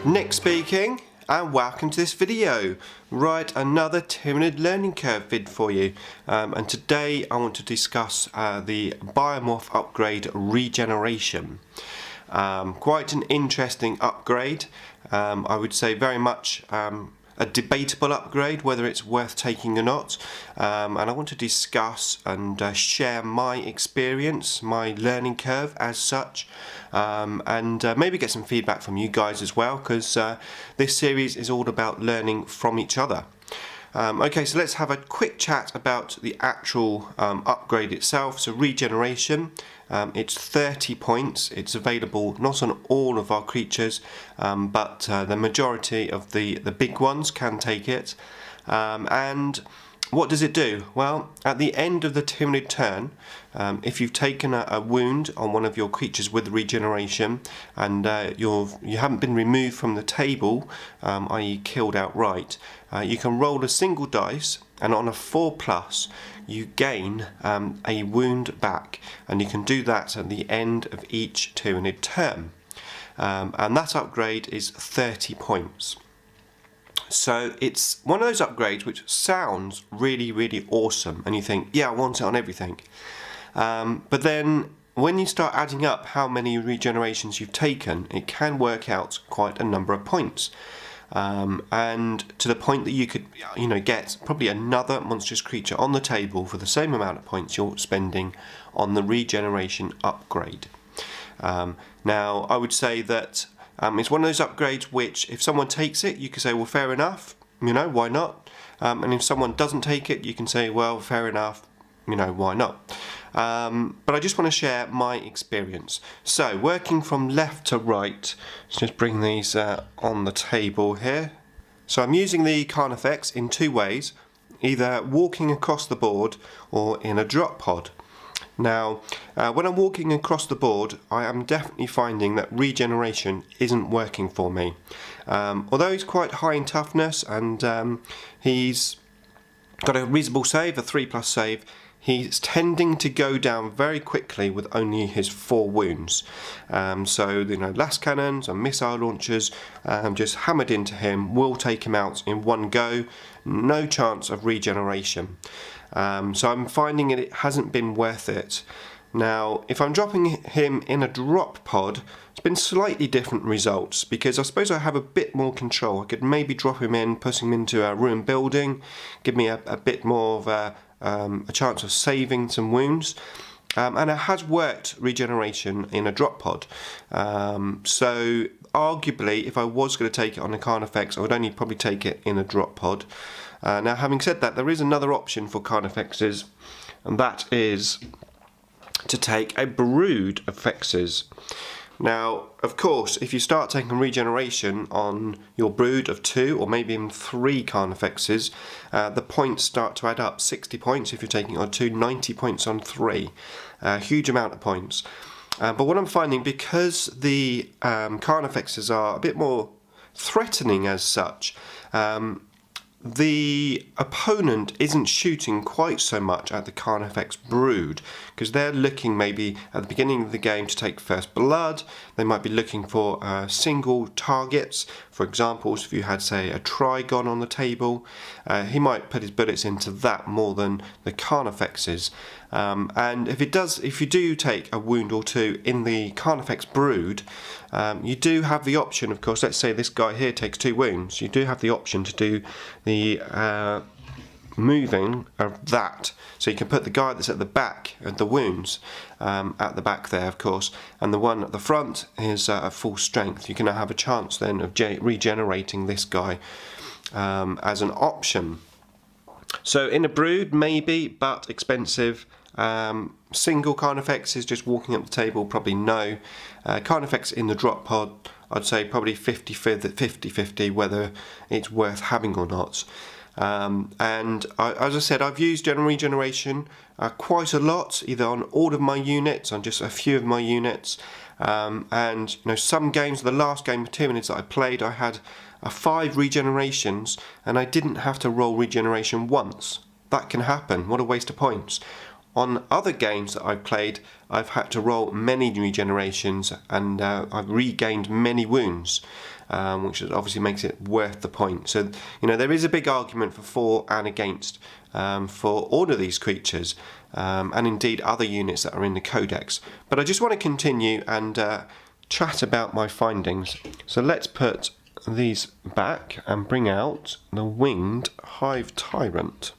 Nick speaking, and welcome to this video. Right, another Tyranid Learning Curve vid for you, and today I want to discuss the Biomorph upgrade Regeneration. Quite an interesting upgrade. I would say very much a debatable upgrade, whether it's worth taking or not, and I want to discuss and share my experience, my learning curve as such, and maybe get some feedback from you guys as well, because this series is all about learning from each other. Okay, so let's have a quick chat about the actual upgrade itself. So Regeneration, it's 30 points. It's available not on all of our creatures, but the majority of the big ones can take it. And what does it do? Well, at the end of the Tyranid turn, if you've taken a wound on one of your creatures with Regeneration and you haven't been removed from the table, i.e. killed outright, you can roll a single dice, and on a 4+, you gain a wound back, and you can do that at the end of each Tyranid turn. And that upgrade is 30 points. So it's one of those upgrades which sounds really, really awesome, and you think, yeah, I want it on everything. But then when you start adding up how many regenerations you've taken, it can work out quite a number of points. And to the point that you could, get probably another monstrous creature on the table for the same amount of points you're spending on the Regeneration upgrade. Now, I would say that it's one of those upgrades which, if someone takes it, you can say, well, fair enough, why not? And if someone doesn't take it, you can say, well, fair enough, why not? But I just want to share my experience. So, working from left to right, let's just bring these on the table here. So I'm using the Carnifex in two ways, either walking across the board or in a drop pod. Now, when I'm walking across the board, I am definitely finding that Regeneration isn't working for me. Although he's quite high in toughness and he's got a reasonable save, a 3+ save, he's tending to go down very quickly with only his 4 wounds. So, last cannons and missile launchers just hammered into him will take him out in one go. No chance of regeneration. So I'm finding it hasn't been worth it. Now, if I'm dropping him in a drop pod, it's been slightly different results, because I suppose I have a bit more control. I could maybe drop him in, put him into a ruined building, give me a bit more of a chance of saving some wounds. And it has worked Regeneration in a drop pod. So arguably, if I was going to take it on a Carnifex, I would only probably take it in a drop pod. Now, having said that, there is another option for Carnifexes, and that is to take a brood of Fexes. Now, of course, if you start taking Regeneration on your brood of 2 or maybe even 3 Carnifexes, the points start to add up. 60 points if you're taking it on 2, 90 points on 3. Huge amount of points. But what I'm finding, because the Carnifexes are a bit more threatening as such, the opponent isn't shooting quite so much at the Carnifex brood, because they're looking maybe at the beginning of the game to take first blood. They might be looking for single targets. For example, if you had, say, a Trigon on the table, he might put his bullets into that more than the Carnifexes. And if you do take a wound or 2 in the Carnifex brood, you do have the option, of course, let's say this guy here takes 2 wounds, you do have the option to do the moving of that. So you can put the guy that's at the back of the wounds at the back there, of course, and the one at the front is at full strength. You can have a chance then of regenerating this guy as an option. So in a brood, maybe, but expensive. Single Carnifexes just walking up the table, probably no. Carnifex in the drop pod, I'd say probably 50-50 whether it's worth having or not. And as I said, I've used Regeneration quite a lot, either on all of my units, on just a few of my units. And some games, the last game of Tyranids that I played, I had 5 regenerations and I didn't have to roll Regeneration once. That can happen. What a waste of points. On other games that I've played, I've had to roll many regenerations and I've regained many wounds, which obviously makes it worth the point. So, there is a big argument for and against for all of these creatures, and indeed other units that are in the codex. But I just want to continue and chat about my findings. So let's put these back and bring out the winged Hive Tyrant.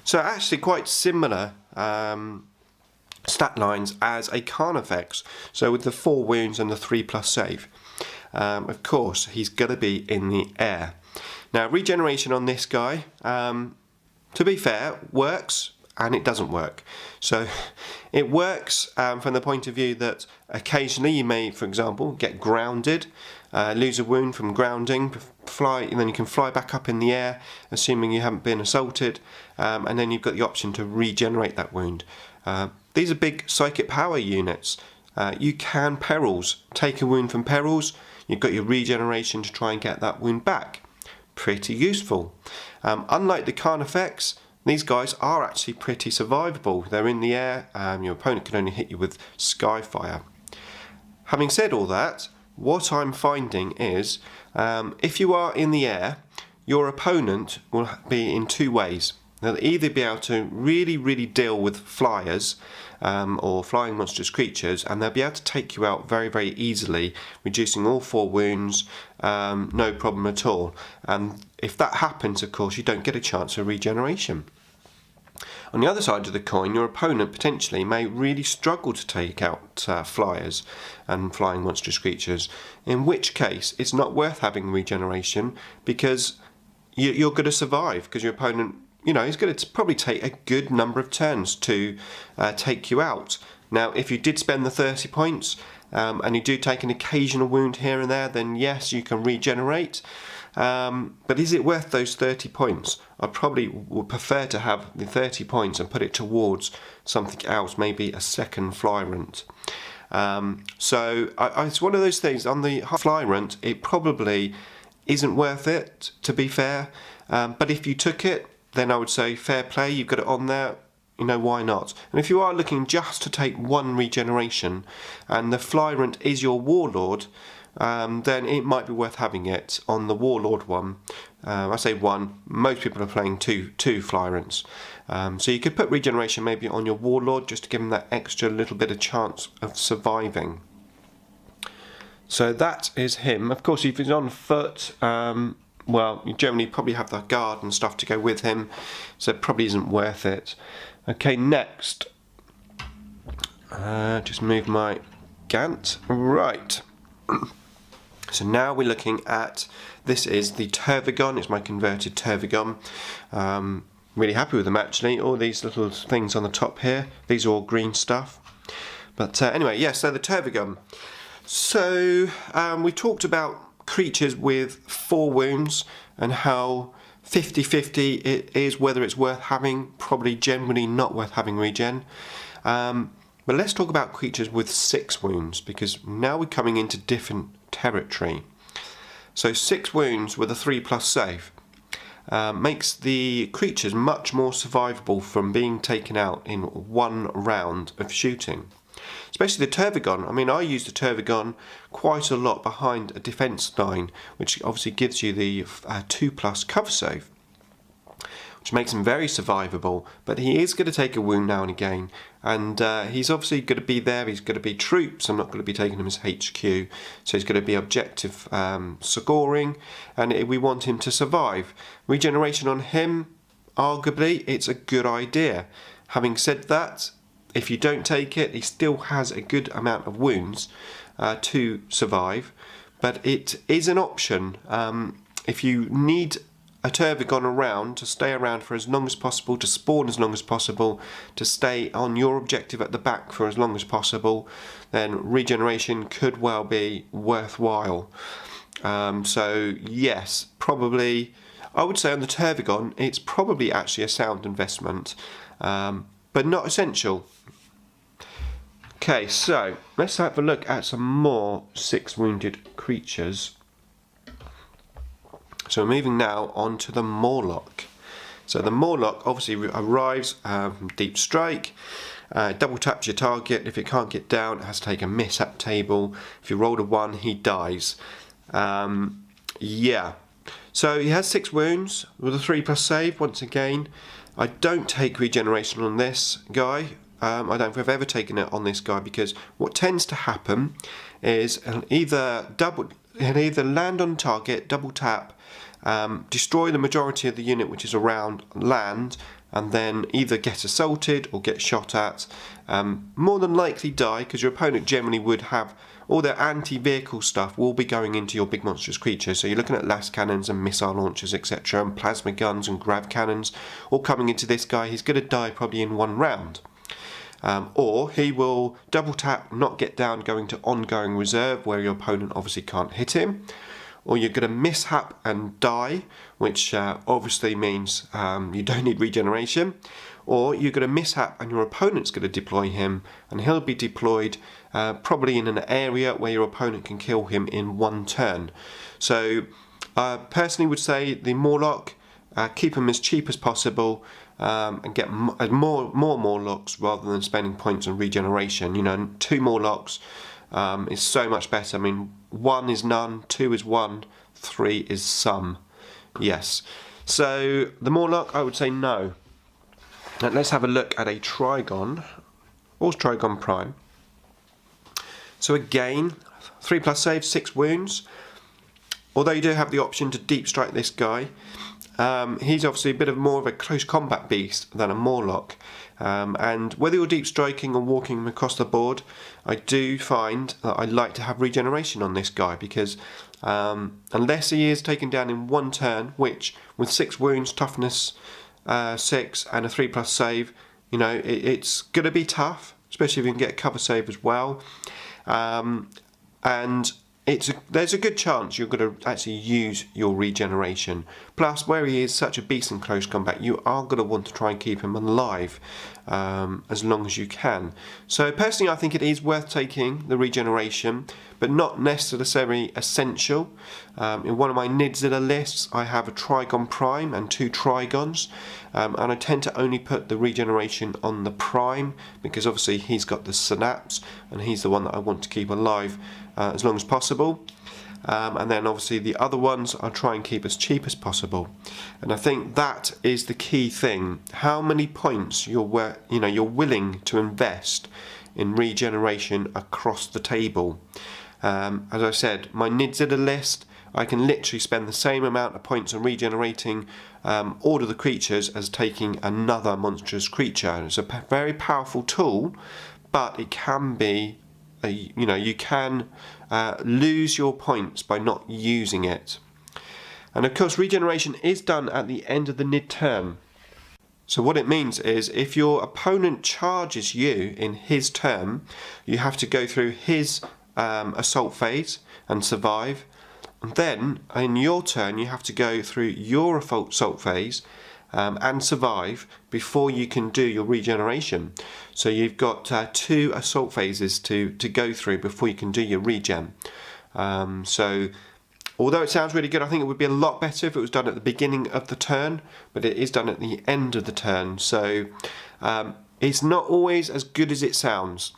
So actually quite similar stat lines as a Carnifex. So with the 4 wounds and the 3+ save. Of course, he's going to be in the air. Now, regeneration on this guy, to be fair, works and it doesn't work. So it works from the point of view that occasionally you may, for example, get grounded, lose a wound from grounding, fly, and then you can fly back up in the air, assuming you haven't been assaulted, and then you've got the option to regenerate that wound. These are big psychic power units. You can perils, take a wound from perils, you've got your regeneration to try and get that wound back. Pretty useful. Unlike the Carnifex, these guys are actually pretty survivable. They're in the air, your opponent can only hit you with Skyfire. Having said all that, what I'm finding is, if you are in the air, your opponent will be in 2 ways. They'll either be able to really deal with flyers or flying monstrous creatures, and they'll be able to take you out very easily, reducing all 4 wounds, no problem at all. And if that happens, of course, you don't get a chance for regeneration. On the other side of the coin, your opponent potentially may really struggle to take out flyers and flying monstrous creatures, in which case it's not worth having regeneration, because you're going to survive, because your opponent, he's going to probably take a good number of turns to take you out. Now, if you did spend the 30 points and you do take an occasional wound here and there, then yes, you can regenerate. But is it worth those 30 points? I probably would prefer to have the 30 points and put it towards something else, maybe a second Flyrant. So it's one of those things. On the Flyrant, it probably isn't worth it, to be fair. But if you took it, then I would say fair play, you've got it on there, why not? And if you are looking just to take 1 regeneration and the Flyrant is your Warlord, then it might be worth having it on the Warlord one. I say 1, most people are playing two Flyrants. So you could put regeneration maybe on your Warlord just to give him that extra little bit of chance of surviving. So that is him. Of course, if he's on foot, well, you generally probably have the guard and stuff to go with him, so it probably isn't worth it. Okay, next. Just move my Gantt. Right. So now we're looking at, this is the Turbogan, it's my converted Turbogan. Really happy with them actually, all these little things on the top here, these are all green stuff. But anyway, yeah, so the Turbogan. So we talked about creatures with 4 wounds and how 50-50 it is whether it's worth having, probably generally not worth having regen. But let's talk about creatures with 6 wounds, because now we're coming into different territory. So 6 wounds with a 3+ save makes the creatures much more survivable from being taken out in 1 round of shooting. Especially the Turbogan. I mean, I use the Turbogan quite a lot behind a defense line, which obviously gives you the 2+ cover save, which makes him very survivable. But he is going to take a wound now and again, and he's obviously going to be there. He's going to be troops. I'm not going to be taking him as HQ, so he's going to be objective scoring, and we want him to survive. Regeneration on him, arguably, it's a good idea. Having said that, if you don't take it, he still has a good amount of wounds to survive, but it is an option. If you need a Turbogan around to stay around for as long as possible, to spawn as long as possible, to stay on your objective at the back for as long as possible, then regeneration could well be worthwhile. So yes, probably, I would say on the Turbogan, it's probably actually a sound investment, but not essential. Okay, so let's have a look at some more 6 wounded creatures. So we're moving now on to the Morlock. So the Morlock obviously arrives from deep strike, double taps your target. If it can't get down, it has to take a mishap table. If you rolled a 1, he dies. Yeah. So he has 6 wounds with a 3+ save. Once again, I don't take regeneration on this guy. I don't think I've ever taken it on this guy, because what tends to happen is he'll either land on target, double tap, destroy the majority of the unit which is around land, and then either get assaulted or get shot at. More than likely die, because your opponent generally would have all their anti-vehicle stuff will be going into your big monstrous creatures. So you're looking at las cannons and missile launchers, etc., and plasma guns and grav cannons all coming into this guy. He's going to die probably in 1 round. Or he will double tap, not get down, going to ongoing reserve, where your opponent obviously can't hit him. Or you're going to mishap and die, which obviously means you don't need regeneration. Or you're going to mishap and your opponent's going to deploy him, and he'll be deployed probably in an area where your opponent can kill him in 1 turn. So I personally would say the Morlock, keep him as cheap as possible, and get more Morlocks rather than spending points on regeneration. You know, 2 Morlocks is so much better. I mean, 1 is none, 2 is 1, 3 is some. Yes. So the Morlock, I would say no. Now let's have a look at a Trigon, or Trigon Prime. So again, 3+ save, 6 wounds. Although you do have the option to deep strike this guy, he's obviously a bit more of a close combat beast than a Morlock. And whether you're deep striking or walking him across the board, I do find that I like to have regeneration on this guy, because unless he is taken down in 1 turn, which with 6 wounds, toughness 6 and a 3+ save, you know, it's going to be tough, especially if you can get a cover save as well. And there's a good chance you're going to actually use your regeneration. Plus, where he is such a beast in close combat, you are going to want to try and keep him alive as long as you can. So personally, I think it is worth taking the regeneration, but not necessarily essential. In one of my Nidzilla lists, I have a Trigon Prime and 2 Trigons, and I tend to only put the regeneration on the Prime, because obviously he's got the synapse, and he's the one that I want to keep alive as long as possible. And then obviously the other ones I'll try and keep as cheap as possible. And I think that is the key thing. How many points you're willing to invest in regeneration across the table. As I said, my Nidzilla list, I can literally spend the same amount of points on regenerating all of the creatures as taking another monstrous creature. It's a very powerful tool, but it can be, you can lose your points by not using it. And of course, regeneration is done at the end of the Nid turn. So what it means is, if your opponent charges you in his turn, you have to go through his assault phase and survive. And then in your turn, you have to go through your assault phase and survive before you can do your regeneration. So you've got 2 assault phases to go through before you can do your regen. So although it sounds really good, I think it would be a lot better if it was done at the beginning of the turn, but it is done at the end of the turn. So it's not always as good as it sounds.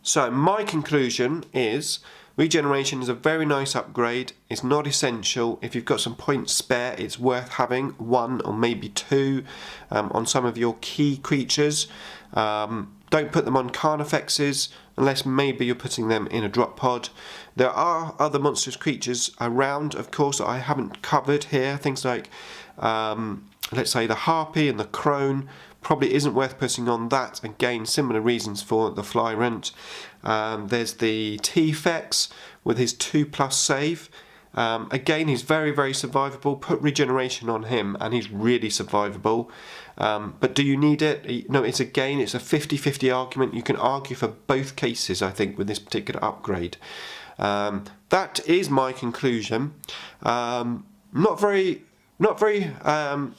So my conclusion is, regeneration is a very nice upgrade. It's not essential. If you've got some points spare, it's worth having 1 or maybe 2 on some of your key creatures. Don't put them on Carnifexes unless maybe you're putting them in a drop pod. There are other monstrous creatures around, of course, that I haven't covered here. Things like, let's say, the Harpy and the Crone. Probably isn't worth putting on that. Again, similar reasons for the Flyrant. There's the T-Fex with his 2+ save. Again, he's very, very survivable. Put regeneration on him and he's really survivable. But do you need it? No, it's a 50-50 argument. You can argue for both cases, I think, with this particular upgrade. That is my conclusion. Not very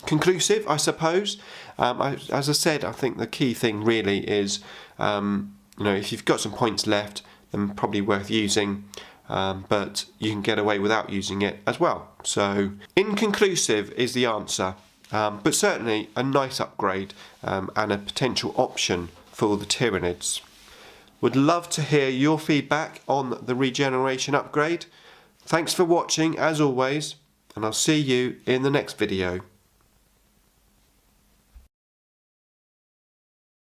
conclusive, I suppose. As I said, I think the key thing really is, if you've got some points left, then probably worth using, but you can get away without using it as well. So, inconclusive is the answer. but certainly a nice upgrade and a potential option for the Tyranids. Would love to hear your feedback on the regeneration upgrade. Thanks for watching as always, and I'll see you in the next video.